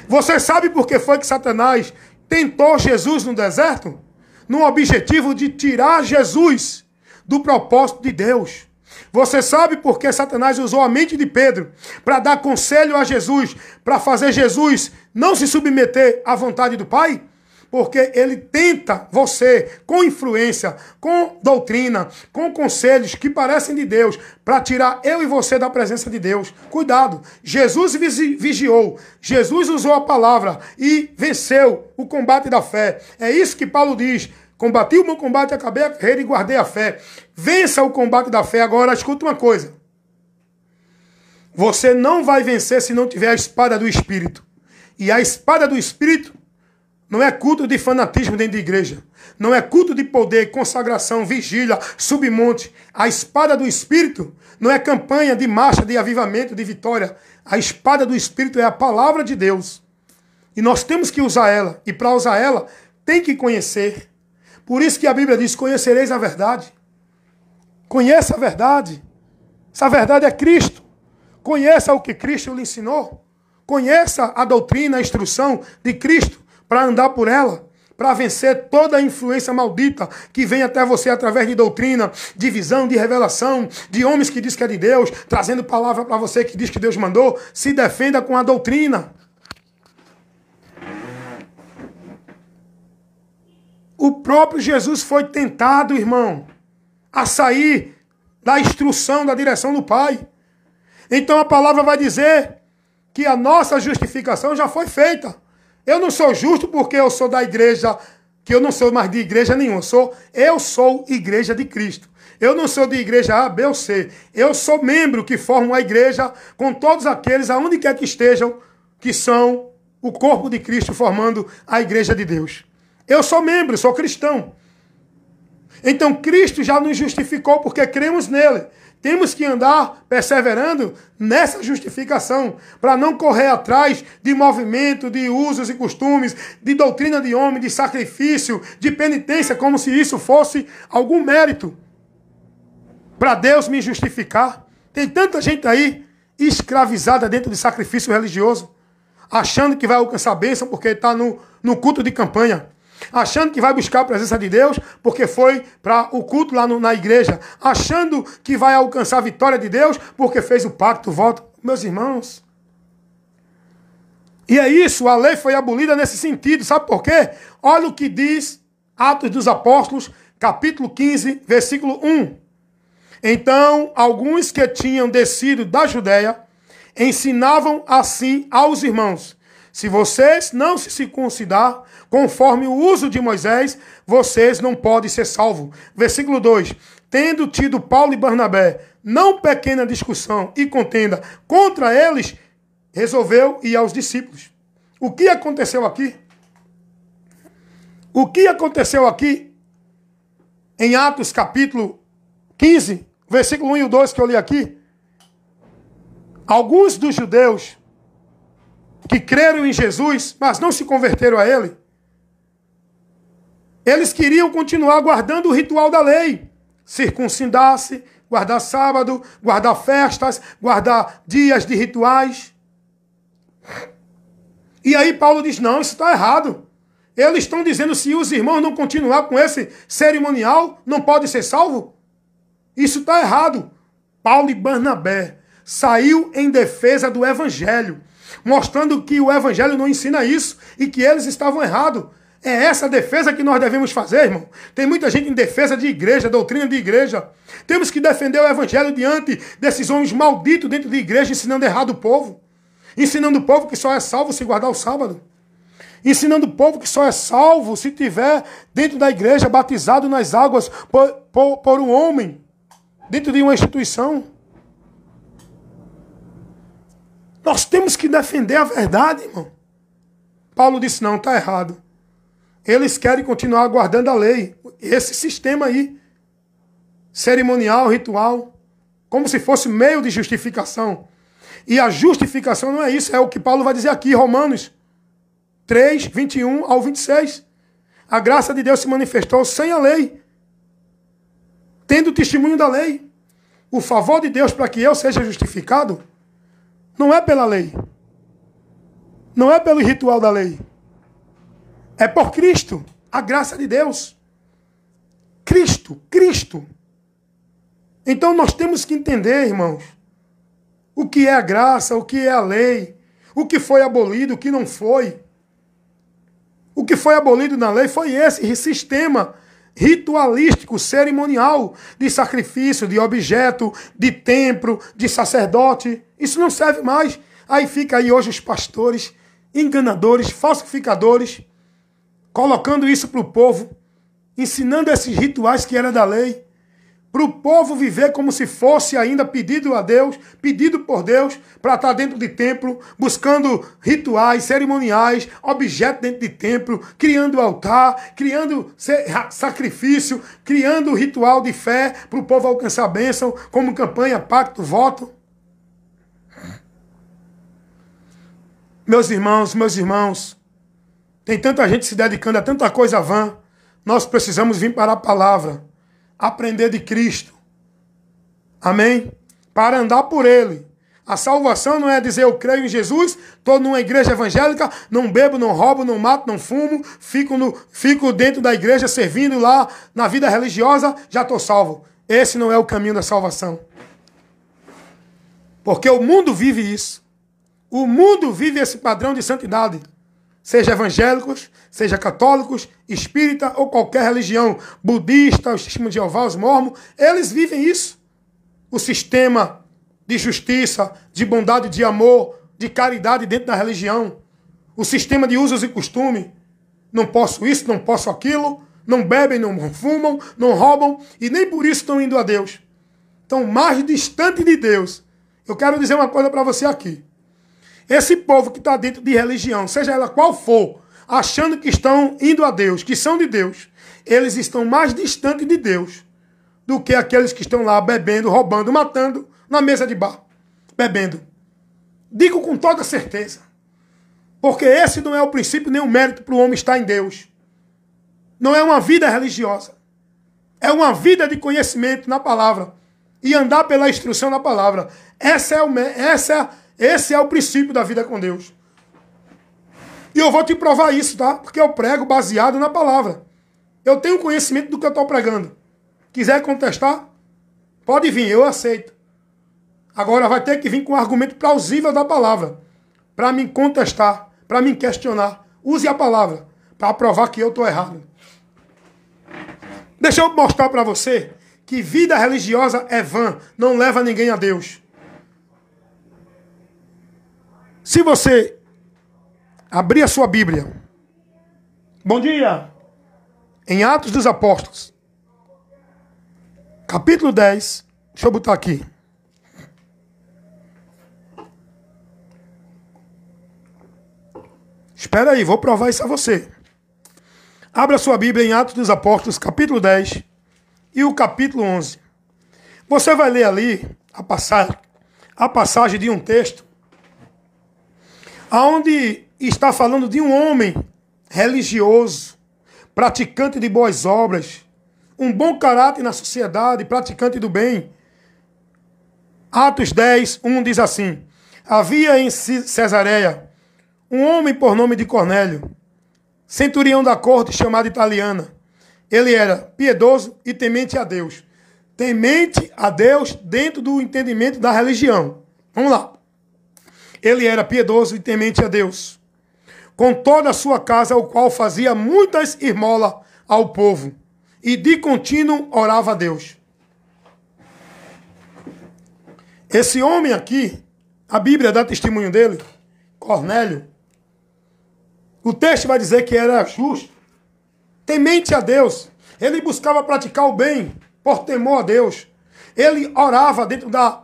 Você sabe por que foi que Satanás tentou Jesus no deserto? No objetivo de tirar Jesus do propósito de Deus. Você sabe por que Satanás usou a mente de Pedro para dar conselho a Jesus, para fazer Jesus não se submeter à vontade do Pai? Porque ele tenta você, com influência, com doutrina, com conselhos que parecem de Deus, para tirar eu e você da presença de Deus. Cuidado, Jesus vigiou, Jesus usou a palavra e venceu o combate da fé. É isso que Paulo diz: combati o meu combate, acabei a carreira e guardei a fé. Vença o combate da fé. Agora, escuta uma coisa. Você não vai vencer se não tiver a espada do Espírito. E a espada do Espírito não é culto de fanatismo dentro de igreja. Não é culto de poder, consagração, vigília, submonte. A espada do Espírito não é campanha de marcha, de avivamento, de vitória. A espada do Espírito é a palavra de Deus. E nós temos que usar ela. E para usar ela, tem que conhecer. Por isso que a Bíblia diz: conhecereis a verdade. Conheça a verdade. Essa verdade é Cristo. Conheça o que Cristo lhe ensinou. Conheça a doutrina, a instrução de Cristo para andar por ela, para vencer toda a influência maldita que vem até você através de doutrina, de visão, de revelação, de homens que diz que é de Deus, trazendo palavra para você que diz que Deus mandou. Se defenda com a doutrina. O próprio Jesus foi tentado, irmão, a sair da instrução, da direção do Pai. Então a palavra vai dizer que a nossa justificação já foi feita. Eu não sou justo porque eu sou da igreja, que eu não sou mais de igreja nenhuma. Eu sou igreja de Cristo. Eu não sou de igreja A, B ou C. Eu sou membro que forma a igreja com todos aqueles, aonde quer que estejam, que são o corpo de Cristo formando a igreja de Deus. Eu sou membro, sou cristão. Então Cristo já nos justificou porque cremos nele. Temos que andar perseverando nessa justificação, para não correr atrás de movimento, de usos e costumes, de doutrina de homem, de sacrifício, de penitência, como se isso fosse algum mérito para Deus me justificar. Tem tanta gente aí escravizada dentro de sacrifício religioso, achando que vai alcançar a bênção porque está no culto de campanha. Achando que vai buscar a presença de Deus porque foi para o culto lá na igreja. Achando que vai alcançar a vitória de Deus porque fez o pacto, o voto. Meus irmãos. E é isso, a lei foi abolida nesse sentido. Sabe por quê? Olha o que diz Atos dos Apóstolos, capítulo 15, versículo 1. Então, alguns que tinham descido da Judéia ensinavam assim aos irmãos: se vocês não se circuncidar conforme o uso de Moisés, vocês não podem ser salvos. Versículo 2. Tendo tido Paulo e Barnabé não pequena discussão e contenda contra eles, resolveu ir aos discípulos. O que aconteceu aqui? O que aconteceu aqui em Atos capítulo 15, versículo 1 e o 2 que eu li aqui? Alguns dos judeus que creram em Jesus, mas não se converteram a ele, eles queriam continuar guardando o ritual da lei. Circuncidar-se, guardar sábado, guardar festas, guardar dias de rituais. E aí Paulo diz: não, isso está errado. Eles estão dizendo se os irmãos não continuar com esse cerimonial, não pode ser salvo. Isso está errado. Paulo e Barnabé saiu em defesa do evangelho, mostrando que o evangelho não ensina isso e que eles estavam errados. É essa defesa que nós devemos fazer, irmão. Tem muita gente em defesa de igreja, doutrina de igreja. Temos que defender o evangelho diante desses homens malditos dentro de igreja, ensinando errado o povo. Ensinando o povo que só é salvo se guardar o sábado. Ensinando o povo que só é salvo se tiver dentro da igreja, batizado nas águas por um homem, dentro de uma instituição. Nós temos que defender a verdade, irmão. Paulo disse: não, está errado. Eles querem continuar guardando a lei. Esse sistema aí, cerimonial, ritual, como se fosse meio de justificação. E a justificação não é isso, é o que Paulo vai dizer aqui, Romanos 3, 21 ao 26. A graça de Deus se manifestou sem a lei, tendo o testemunho da lei. O favor de Deus para que eu seja justificado não é pela lei. Não é pelo ritual da lei. É por Cristo, a graça de Deus. Cristo, Cristo. Então nós temos que entender, irmãos, o que é a graça, o que é a lei, o que foi abolido, o que não foi. O que foi abolido na lei foi esse sistema ritualístico, cerimonial, de sacrifício, de objeto, de templo, de sacerdote. Isso não serve mais. Aí fica aí hoje os pastores, enganadores, falsificadores, colocando isso para o povo, ensinando esses rituais que era da lei, para o povo viver como se fosse ainda pedido a Deus, pedido por Deus, para estar dentro de templo, buscando rituais, cerimoniais, objetos dentro de templo, criando altar, criando sacrifício, criando ritual de fé para o povo alcançar a bênção, como campanha, pacto, voto. Meus irmãos, tem tanta gente se dedicando a tanta coisa vã. Nós precisamos vir para a palavra, aprender de Cristo. Amém? Para andar por Ele. A salvação não é dizer eu creio em Jesus, estou numa igreja evangélica, não bebo, não roubo, não mato, não fumo, fico dentro da igreja servindo lá na vida religiosa, já estou salvo. Esse não é o caminho da salvação. Porque o mundo vive isso. O mundo vive esse padrão de santidade. Seja evangélicos, seja católicos, espírita ou qualquer religião, budista, os testemunhos de Jeová, os mormons, eles vivem isso. O sistema de justiça, de bondade, de amor, de caridade dentro da religião. O sistema de usos e costumes. Não posso isso, não posso aquilo, não bebem, não fumam, não roubam e nem por isso estão indo a Deus. Estão mais distante de Deus. Eu quero dizer uma coisa para você aqui. Esse povo que está dentro de religião, seja ela qual for, achando que estão indo a Deus, que são de Deus, eles estão mais distantes de Deus do que aqueles que estão lá bebendo, roubando, matando na mesa de bar, bebendo. Digo com toda certeza, porque esse não é o princípio nem o mérito para o homem estar em Deus. Não é uma vida religiosa, é uma vida de conhecimento na palavra e andar pela instrução na palavra. Esse é o princípio da vida com Deus. E eu vou te provar isso, tá? Porque eu prego baseado na palavra. Eu tenho conhecimento do que eu estou pregando. Quiser contestar, pode vir, eu aceito. Agora vai ter que vir com um argumento plausível da palavra. Para me contestar, para me questionar. Use a palavra para provar que eu estou errado. Deixa eu mostrar para você que vida religiosa é vã, não leva ninguém a Deus. Se você abrir a sua Bíblia, bom dia, em Atos dos Apóstolos, capítulo 10, deixa eu botar aqui. Espera aí, vou provar isso a você. Abra a sua Bíblia em Atos dos Apóstolos, capítulo 10 e o capítulo 11. Você vai ler ali a passagem de um texto aonde está falando de um homem religioso, praticante de boas obras, um bom caráter na sociedade, praticante do bem. Atos 10, 1 diz assim: havia em Cesareia um homem por nome de Cornélio, centurião da corte chamada Italiana. Ele era piedoso e temente a Deus. Temente a Deus dentro do entendimento da religião. Vamos lá. Ele era piedoso e temente a Deus, com toda a sua casa, o qual fazia muitas esmolas ao povo, e de contínuo orava a Deus. Esse homem aqui, a Bíblia dá testemunho dele, Cornélio. O texto vai dizer que era justo, temente a Deus. Ele buscava praticar o bem por temor a Deus. Ele orava dentro da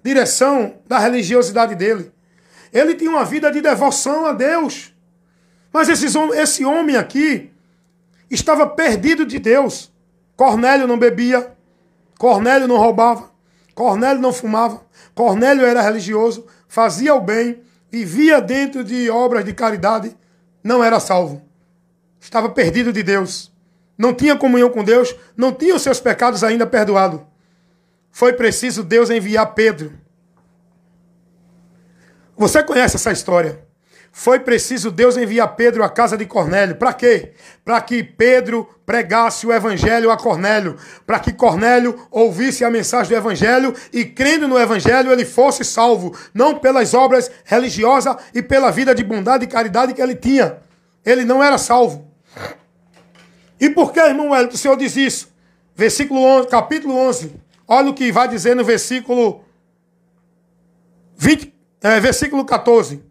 direção da religiosidade dele. Ele tinha uma vida de devoção a Deus. Mas esse homem aqui estava perdido de Deus. Cornélio não bebia, Cornélio não roubava, Cornélio não fumava, Cornélio era religioso, fazia o bem, vivia dentro de obras de caridade, não era salvo. Estava perdido de Deus. Não tinha comunhão com Deus, não tinha os seus pecados ainda perdoados. Foi preciso Deus enviar Pedro. Você conhece essa história? foi preciso Deus enviar Pedro à casa de Cornélio. Para quê? Para que Pedro pregasse o evangelho a Cornélio. Para que Cornélio ouvisse a mensagem do evangelho e, crendo no evangelho, ele fosse salvo. Não pelas obras religiosas e pela vida de bondade e caridade que ele tinha. Ele não era salvo. E por que, irmão Hélio, o Senhor diz isso? Versículo 11, capítulo 11. Olha o que vai dizer no versículo 14.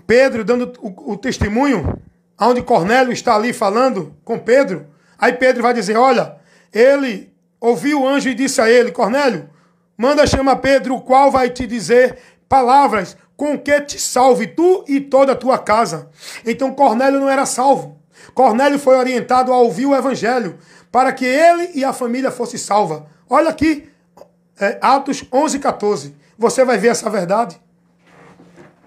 Pedro dando o testemunho, onde Cornélio está ali falando com Pedro. Aí Pedro vai dizer, olha, ele ouviu o anjo e disse a ele, Cornélio, manda chamar Pedro, o qual vai te dizer palavras com que te salve tu e toda a tua casa. Então Cornélio não era salvo. Cornélio foi orientado a ouvir o evangelho para que ele e a família fossem salva. Olha aqui, Atos 11, 14. Você vai ver essa verdade.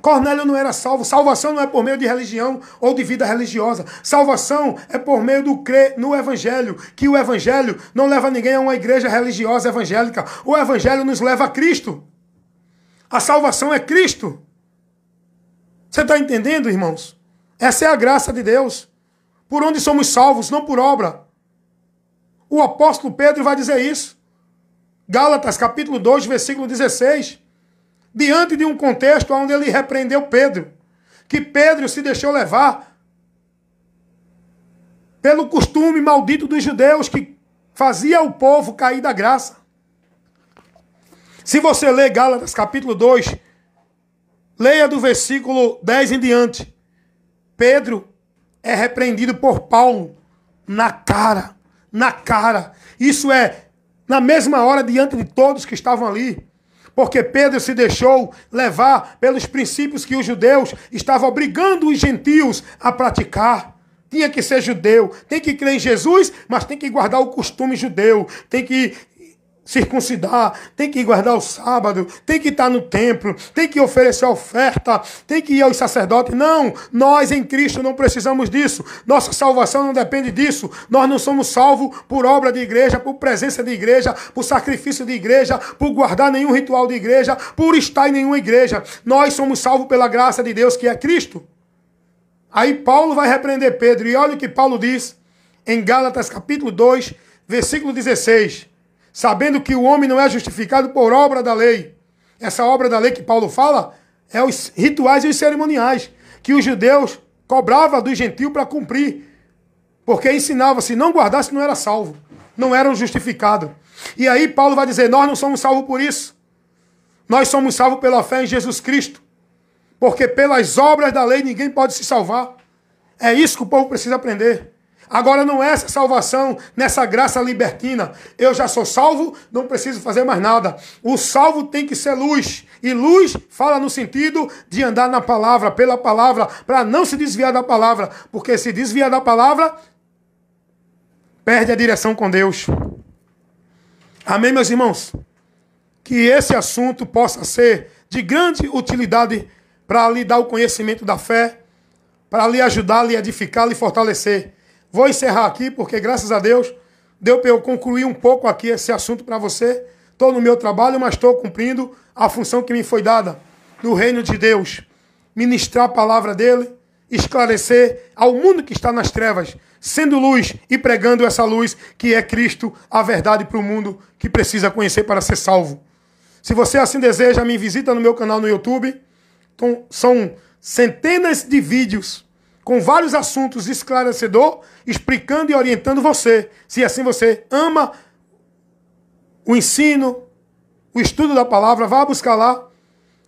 Cornélio não era salvo. Salvação não é por meio de religião ou de vida religiosa. Salvação é por meio do crer no evangelho. Que o evangelho não leva ninguém a uma igreja religiosa evangélica. O evangelho nos leva a Cristo. A salvação é Cristo. Você está entendendo, irmãos? Essa é a graça de Deus. Por onde somos salvos, não por obra. O apóstolo Pedro vai dizer isso. Gálatas, capítulo 2, versículo 16. Diante de um contexto onde ele repreendeu Pedro. Que Pedro se deixou levar pelo costume maldito dos judeus que fazia o povo cair da graça. Se você ler Gálatas, capítulo 2, leia do versículo 10 em diante. Pedro é repreendido por Paulo na cara. Isso é na mesma hora diante de todos que estavam ali. Porque Pedro se deixou levar pelos princípios que os judeus estavam obrigando os gentios a praticar. Tinha que ser judeu, tem que crer em Jesus, mas tem que guardar o costume judeu, tem que circuncidar, tem que guardar o sábado, tem que estar no templo, tem que oferecer oferta, tem que ir aos sacerdotes. Não, nós em Cristo não precisamos disso. Nossa salvação não depende disso. Nós não somos salvos por obra de igreja, por presença de igreja, por sacrifício de igreja, por guardar nenhum ritual de igreja, por estar em nenhuma igreja. Nós somos salvos pela graça de Deus, que é Cristo. Aí Paulo vai repreender Pedro, e olha o que Paulo diz em Gálatas capítulo 2, versículo 16. Sabendo que o homem não é justificado por obra da lei. Essa obra da lei que Paulo fala é os rituais e os cerimoniais que os judeus cobravam do gentio para cumprir. Porque ensinava, se não guardasse, não era salvo. Não eram justificados. E aí Paulo vai dizer, nós não somos salvos por isso. Nós somos salvos pela fé em Jesus Cristo. Porque pelas obras da lei ninguém pode se salvar. É isso que o povo precisa aprender. Agora não é essa salvação nessa graça libertina. Eu já sou salvo, não preciso fazer mais nada. O salvo tem que ser luz. E luz fala no sentido de andar na palavra, pela palavra, para não se desviar da palavra. Porque se desviar da palavra, perde a direção com Deus. Amém, meus irmãos? Que esse assunto possa ser de grande utilidade para lhe dar o conhecimento da fé, para lhe ajudar, lhe edificar, lhe fortalecer. Vou encerrar aqui, porque graças a Deus, deu para eu concluir um pouco aqui esse assunto para você. Estou no meu trabalho, mas estou cumprindo a função que me foi dada no reino de Deus. Ministrar a palavra dele, esclarecer ao mundo que está nas trevas, sendo luz e pregando essa luz que é Cristo, a verdade para o mundo que precisa conhecer para ser salvo. Se você assim deseja, me visita no meu canal no YouTube. Então, são centenas de vídeos com vários assuntos esclarecedores, explicando e orientando você. Se assim você ama o ensino, o estudo da palavra, vá buscar lá.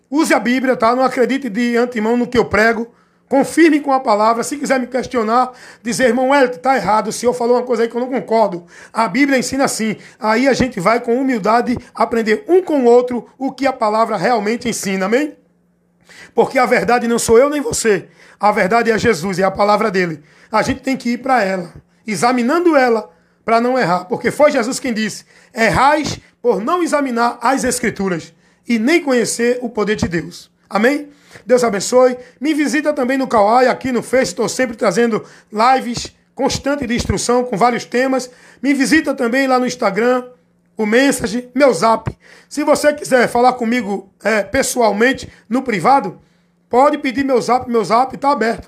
Use a Bíblia, tá? Não acredite de antemão no que eu prego. Confirme com a palavra. Se quiser me questionar, dizer, irmão Hélio, está errado, o senhor falou uma coisa aí que eu não concordo. A Bíblia ensina assim. Aí a gente vai com humildade aprender um com o outro o que a palavra realmente ensina, amém? Porque a verdade não sou eu nem você. A verdade é Jesus, é a palavra dele. A gente tem que ir para ela, examinando ela, para não errar. Porque foi Jesus quem disse, errais por não examinar as Escrituras e nem conhecer o poder de Deus. Amém? Deus abençoe. Me visita também no Kawai, aqui no Face. Estou sempre trazendo lives constantes de instrução com vários temas. Me visita também lá no Instagram, o Message, meu Zap. Se você quiser falar comigo pessoalmente, no privado, Pode pedir meu zap está aberto.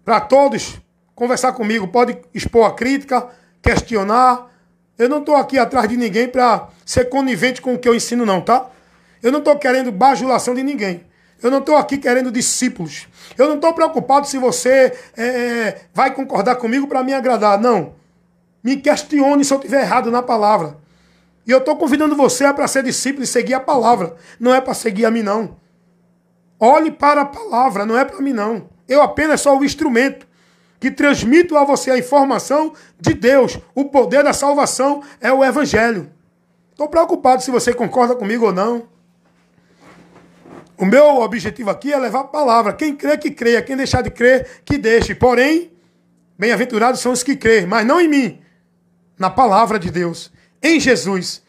Para todos conversar comigo, pode expor a crítica, questionar. Eu não estou aqui atrás de ninguém para ser conivente com o que eu ensino não, tá? Eu não estou querendo bajulação de ninguém. Eu não estou aqui querendo discípulos. Eu não estou preocupado se você vai concordar comigo para me agradar. Não. Me questione se eu estiver errado na palavra. E eu estou convidando você para ser discípulo e seguir a palavra. Não é para seguir a mim, não. Olhe para a palavra, não é para mim, não. Eu apenas sou o instrumento que transmito a você a informação de Deus. O poder da salvação é o Evangelho. Estou preocupado se você concorda comigo ou não. O meu objetivo aqui é levar a palavra. Quem crê, que creia. Quem deixar de crer, que deixe. Porém, bem-aventurados são os que creem, mas não em mim. Na palavra de Deus. Em Jesus.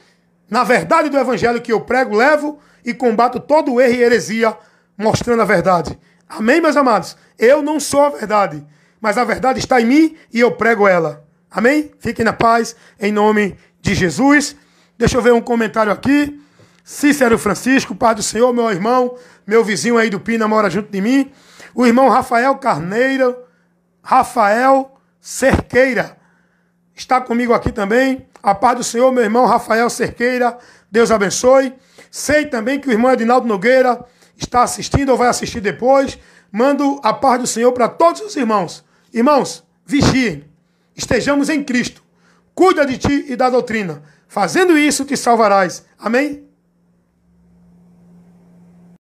Na verdade do Evangelho que eu prego, levo e combato todo erro e heresia, mostrando a verdade. Amém, meus amados? Eu não sou a verdade, mas a verdade está em mim e eu prego ela. Amém? Fiquem na paz, em nome de Jesus. Deixa eu ver um comentário aqui. Cícero Francisco, Pai do Senhor, meu irmão, meu vizinho aí do Pina mora junto de mim. O irmão Rafael Carneiro, Rafael Cerqueira, está comigo aqui também. A paz do Senhor, meu irmão Rafael Cerqueira, Deus abençoe. Sei também que o irmão Edinaldo Nogueira está assistindo ou vai assistir depois. Mando a paz do Senhor para todos os irmãos. Irmãos, vigiem. Estejamos em Cristo. Cuida de ti e da doutrina. Fazendo isso, te salvarás. Amém?